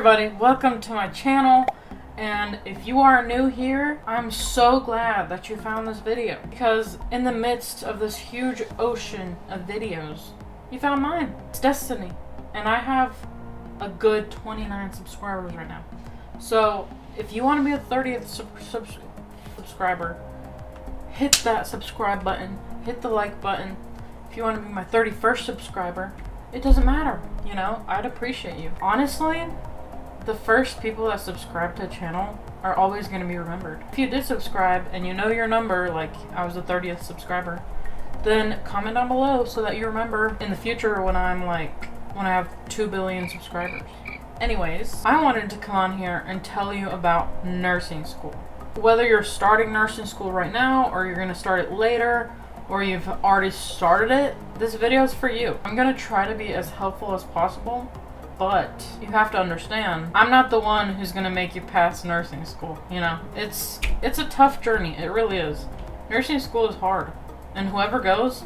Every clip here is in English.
everybody, welcome to my channel. And if you are new here, I'm so glad that you found this video, because in the midst of this huge ocean of videos, you found mine. It's destiny. And I have a good 29 subscribers right now. So if you want to be a 30th subscriber, hit that subscribe button, hit the like button. If you want to be my 31st subscriber, it doesn't matter, you know, I'd appreciate you. Honestly, the first people that subscribe to a channel are always going to be remembered. If you did subscribe and you know your number, like I was the 30th subscriber, then comment down below so that you remember in the future when I have 2 billion subscribers. Anyways, I wanted to come on here and tell you about nursing school. Whether you're starting nursing school right now, or you're going to start it later, or you've already started it, this video is for you. I'm going to try to be as helpful as possible, but you have to understand, I'm not the one who's going to make you pass nursing school, you know? It's a tough journey, it really is. Nursing school is hard, and whoever goes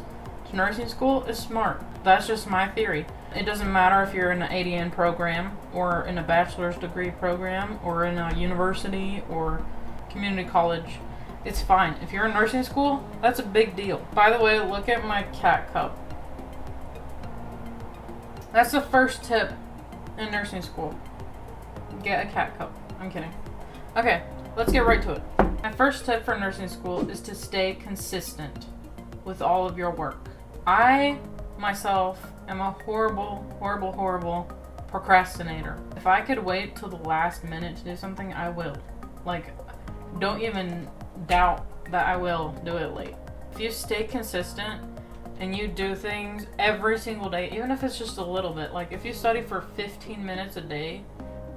to nursing school is smart. That's just my theory. It doesn't matter if you're in an ADN program, or in a bachelor's degree program, or in a university, or community college. It's fine. If you're in nursing school, that's a big deal. By the way, look at my cat cup. That's the first tip in nursing school. Get a cat cup. I'm kidding. Okay, let's get right to it. My first tip for nursing school is to stay consistent with all of your work. I, myself, am a horrible procrastinator. If I could wait till the last minute to do something, I will. Like, don't even doubt that I will do it late. If you stay consistent and you do things every single day, even if it's just a little bit, like if you study for 15 minutes a day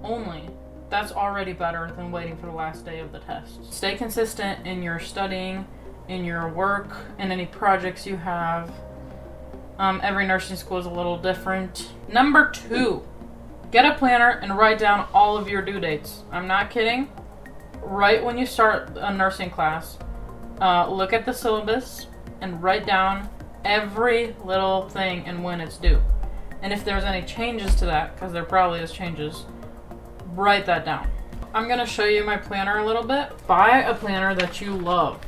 only, that's already better than waiting for the last day of the test. Stay consistent in your studying, in your work, in any projects you have. Every nursing school is a little different. Number 2, get a planner and write down all of your due dates. I'm not kidding. Right when you start a nursing class, look at the syllabus and write down every little thing and when it's due. And if there's any changes to that, because there probably is changes, write that down. I'm going to show you my planner a little bit. Buy a planner that you love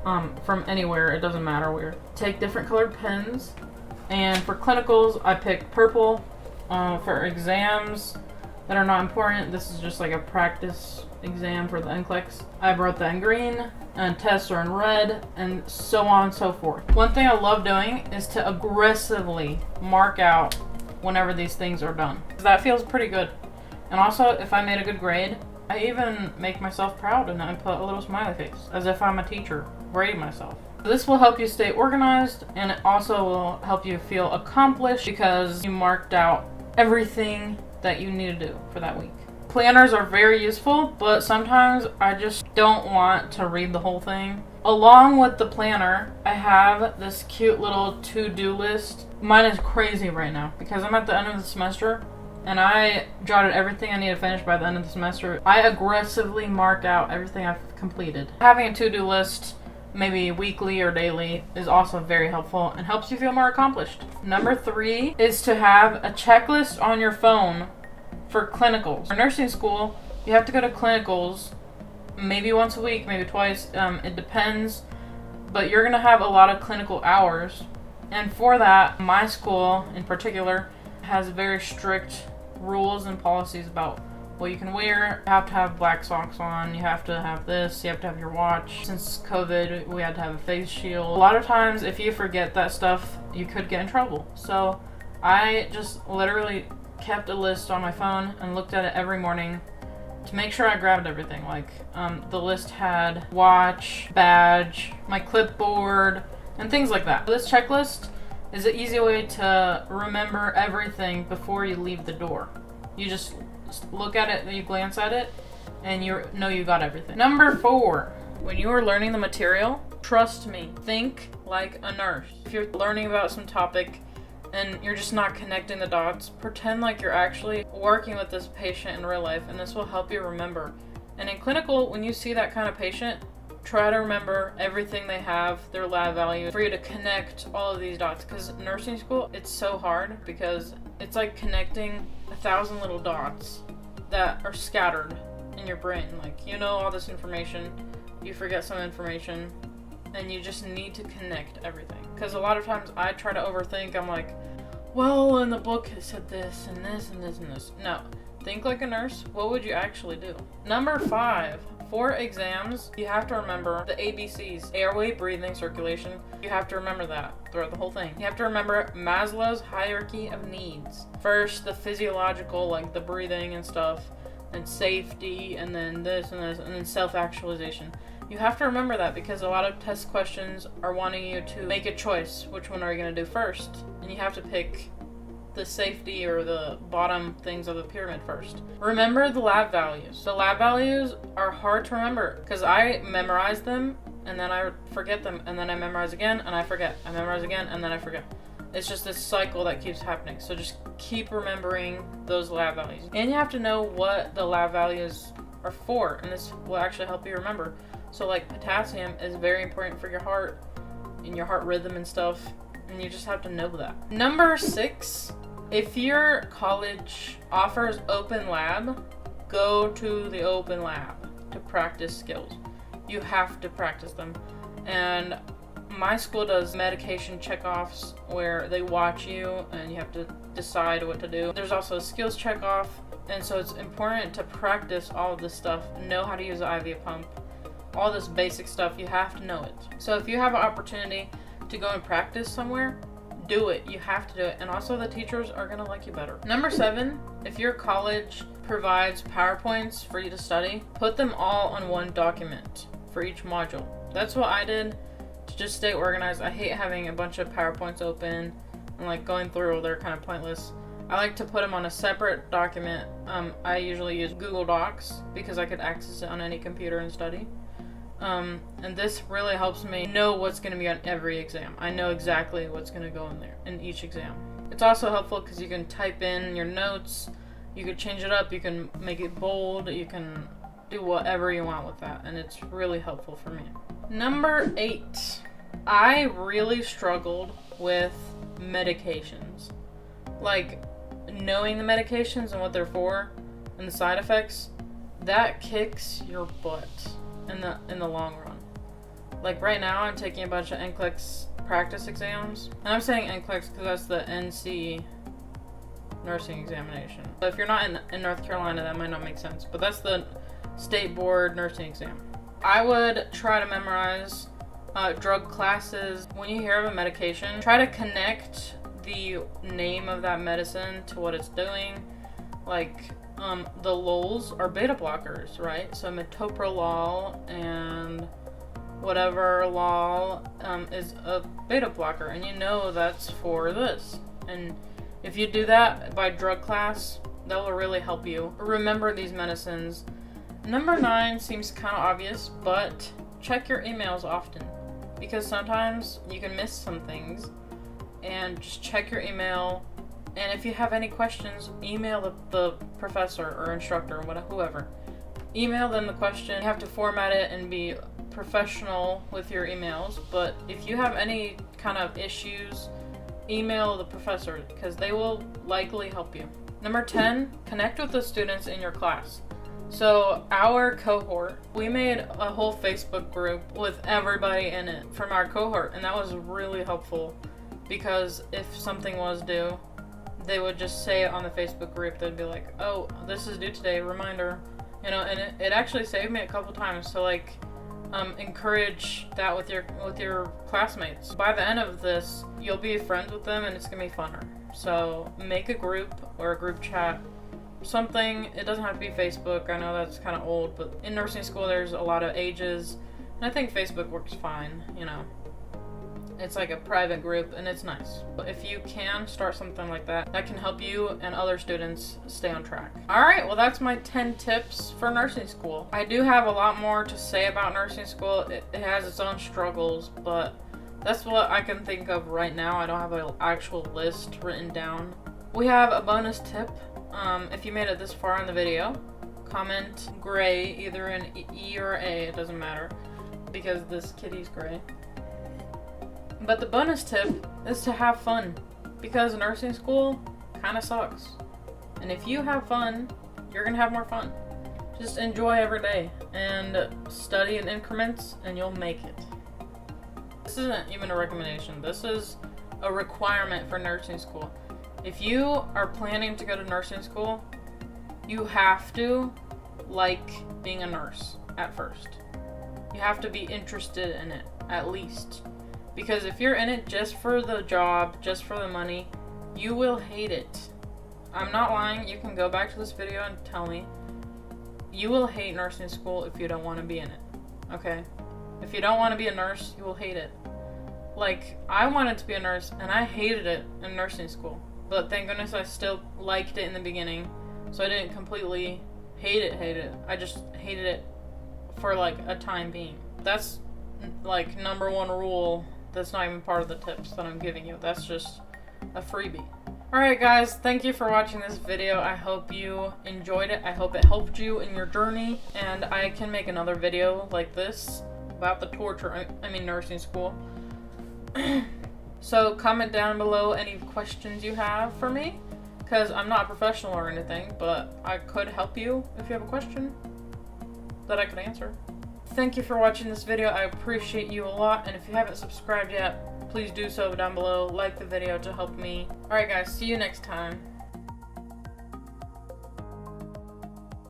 from anywhere, it doesn't matter where. Take different colored pens, and for clinicals, I picked purple. For exams that are not important, this is just like a practice exam for the NCLEX, I wrote that in green, and tests are in red, and so on and so forth. One thing I love doing is to aggressively mark out whenever these things are done. That feels pretty good. And also, if I made a good grade, I even make myself proud and I put a little smiley face, as if I'm a teacher grading myself. This will help you stay organized, and it also will help you feel accomplished because you marked out everything that you need to do for that week. Planners are very useful, but sometimes I just don't want to read the whole thing. Along with the planner, I have this cute little to-do list. Mine is crazy right now because I'm at the end of the semester and I jotted everything I need to finish by the end of the semester. I aggressively mark out everything I've completed. Having a to-do list, maybe weekly or daily, is also very helpful and helps you feel more accomplished. Number 3 is to have a checklist on your phone for clinicals. For nursing school, you have to go to clinicals maybe once a week, maybe twice, it depends, but you're gonna have a lot of clinical hours, and for that, my school in particular has very strict rules and policies about what you can wear. You have to have black socks on, you have to have this, you have to have your watch. Since COVID, we had to have a face shield. A lot of times, if you forget that stuff, you could get in trouble. So I just literally kept a list on my phone and looked at it every morning to make sure I grabbed everything. Like, the list had watch, badge, my clipboard, and things like that. This checklist is an easy way to remember everything before you leave the door. You just look at it, you glance at it, and you know you got everything. Number 4, when you are learning the material, trust me, think like a nurse. If you're learning about some topic and you're just not connecting the dots, pretend like you're actually working with this patient in real life, and this will help you remember. And in clinical, when you see that kind of patient, try to remember everything they have, their lab value, for you to connect all of these dots. Because nursing school, it's so hard because it's like connecting 1,000 little dots that are scattered in your brain. Like, you know all this information, you forget some information, and you just need to connect everything. Because a lot of times I try to overthink. I'm like, well, in the book it said this and this and this and this. No. Think like a nurse. What would you actually do? Number 5. For exams, you have to remember the ABCs. Airway, breathing, circulation. You have to remember that throughout the whole thing. You have to remember Maslow's hierarchy of needs. First, the physiological, like the breathing and stuff, and safety, and then this and this, and then self-actualization. You have to remember that because a lot of test questions are wanting you to make a choice. Which one are you going to do first? And you have to pick the safety or the bottom things of the pyramid first. Remember the lab values. The lab values are hard to remember because I memorize them and then I forget them, and then I memorize again and I forget. I memorize again and then I forget. It's just this cycle that keeps happening. So just keep remembering those lab values. And you have to know what the lab values are for, and this will actually help you remember. So like potassium is very important for your heart and your heart rhythm and stuff, and you just have to know that. Number 6, if your college offers open lab, go to the open lab to practice skills. You have to practice them. And my school does medication checkoffs where they watch you and you have to decide what to do. There's also a skills checkoff, and so it's important to practice all of this stuff, know how to use an IV pump, all this basic stuff. You have to know it. So if you have an opportunity to go and practice somewhere, do it. You have to do it. And also the teachers are going to like you better. Number 7, if your college provides PowerPoints for you to study, put them all on one document for each module. That's what I did to just stay organized. I hate having a bunch of PowerPoints open and like going through. They're kind of pointless. I like to put them on a separate document. I usually use Google Docs because I could access it on any computer and study. And this really helps me know what's going to be on every exam. I know exactly what's going to go in there in each exam. It's also helpful because you can type in your notes, you can change it up, you can make it bold, you can do whatever you want with that, and it's really helpful for me. Number 8, I really struggled with medications. Like, knowing the medications and what they're for and the side effects, that kicks your butt in the long run. Like right now I'm taking a bunch of NCLEX practice exams, and I'm saying NCLEX because that's the NC nursing examination. So if you're not in North Carolina, that might not make sense, but that's the state board nursing exam. I would try to memorize drug classes. When you hear of a medication, try to connect the name of that medicine to what it's doing. Like the LOLs are beta blockers, right? So metoprolol and whatever lol is a beta blocker, and you know that's for this. And if you do that by drug class, that will really help you remember these medicines. Number 9 seems kind of obvious, but check your emails often, because sometimes you can miss some things. And just check your email, and if you have any questions, email the professor or instructor or whoever. Email them the question. You have to format it and be professional with your emails, but if you have any kind of issues, email the professor because they will likely help you. Number 10, connect with the students in your class. So our cohort, we made a whole Facebook group with everybody in it from our cohort, and that was really helpful because if something was due, they would just say it on the Facebook group. They'd be like, oh, this is due today, reminder, you know, and it actually saved me a couple times. So like, encourage that with your classmates. By the end of this, you'll be friends with them and it's gonna be funner. So make a group or a group chat, something. It doesn't have to be Facebook. I know that's kind of old, but in nursing school there's a lot of ages, and I think Facebook works fine, you know. It's like a private group and it's nice. But if you can start something like that, that can help you and other students stay on track. Alright, well that's my 10 tips for nursing school. I do have a lot more to say about nursing school. It has its own struggles, but that's what I can think of right now. I don't have an actual list written down. We have a bonus tip. If you made it this far in the video, comment gray, either an E or A, it doesn't matter, because this kitty's gray. But the bonus tip is to have fun, because nursing school kind of sucks. And if you have fun, you're gonna have more fun. Just enjoy every day and study in increments and you'll make it. This isn't even a recommendation. This is a requirement for nursing school. If you are planning to go to nursing school, you have to like being a nurse at first. You have to be interested in it, at least. Because if you're in it just for the job, just for the money, you will hate it. I'm not lying. You can go back to this video and tell me. You will hate nursing school if you don't want to be in it. Okay? If you don't want to be a nurse, you will hate it. Like, I wanted to be a nurse, and I hated it in nursing school. But thank goodness I still liked it in the beginning. So I didn't completely hate it. I just hated it for, like, a time being. That's, like, number one rule. That's not even part of the tips that I'm giving you. That's just a freebie. Alright guys, thank you for watching this video. I hope you enjoyed it. I hope it helped you in your journey. And I can make another video like this about the torture, I mean nursing school. So comment down below any questions you have for me. Because I'm not a professional or anything, but I could help you if you have a question that I could answer. Thank you for watching this video. I appreciate you a lot. And if you haven't subscribed yet, please do so down below. Like the video to help me. Alright guys, see you next time.